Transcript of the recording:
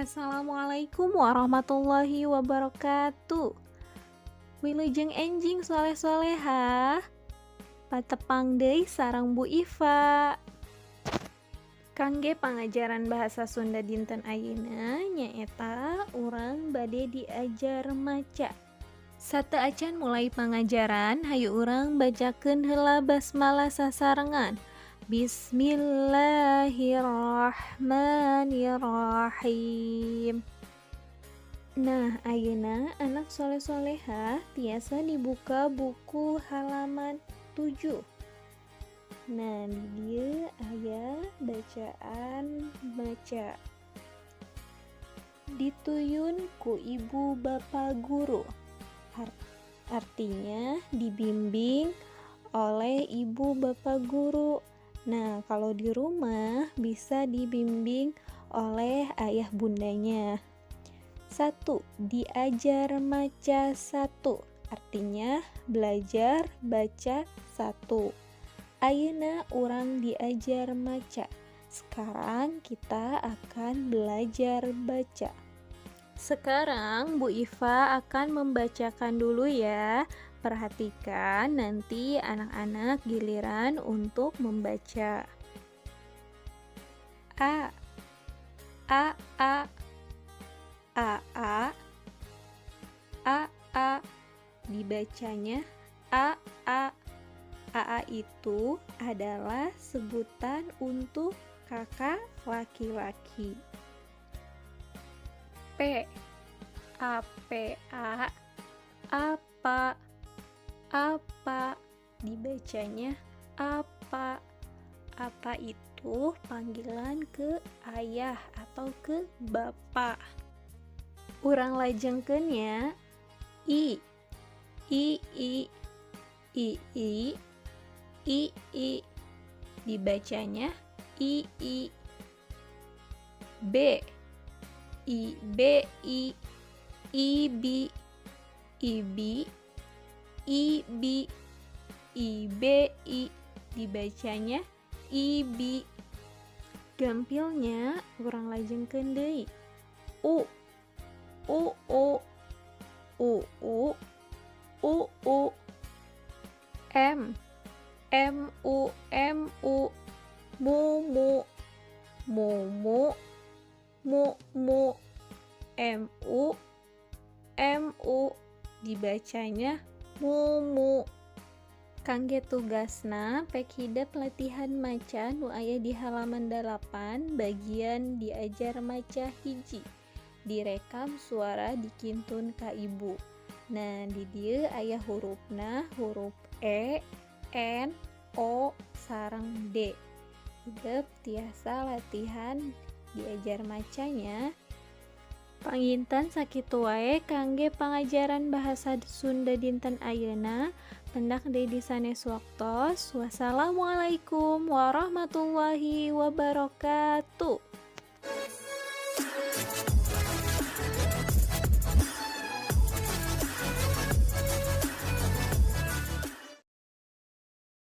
Assalamualaikum warahmatullahi wabarakatuh. Wilujeng enjing soleh-solehah. Patepang deui sareng Bu Iva. Kangge pangajaran bahasa Sunda dinten ayeuna nyaeta urang bade diajar maca. Sateu acan mulai pangajaran, hayu urang bacakeun heula basmalah sasarengan. Bismillahirrahmanirrahim. Nah, ayeuna anak soleh-solehah tiasa dibuka buku halaman 7. Nah, di dieu aya bacaan maca. Dituyun ku ibu bapa guru. Artinya dibimbing oleh ibu bapa guru. Nah, kalau di rumah bisa dibimbing oleh ayah bundanya. 1. Diajar maca 1. Artinya belajar baca 1. Ayeuna urang diajar maca. Sekarang kita akan belajar baca. Sekarang Bu Iva akan membacakan dulu ya. Perhatikan nanti anak-anak giliran untuk membaca. A A A A A A A dibacanya A A. A itu adalah sebutan untuk kakak laki-laki. P A P A apa apa dibacanya apa. Apa itu panggilan ke ayah atau ke bapak. Urang lajengkeun ya. I I I I I I I dibacanya I I. B I B I Ibi Ibi Ibi IBI dibacanya Ibi. Gampilnya urang lajengkeun deui. U U U U U U U M M U M U Mu Mu Mu Mu Mu Mu M U M U dibacanya mumu. Kangge tugasna pek hidep latihan maca nu aya di halaman 8 bagian diajar maca hiji. Direkam suara dikintun ka ibu. Nah, di dieu aya hurufna huruf E, N, O, sareng D. Hidep tiasa latihan diajar macanya. Panginten sakitu wae kangge pangajaran bahasa Sunda dinten ayeuna. Pendak deui di sanes waktos. Wassalamualaikum warahmatullahi wabarakatuh.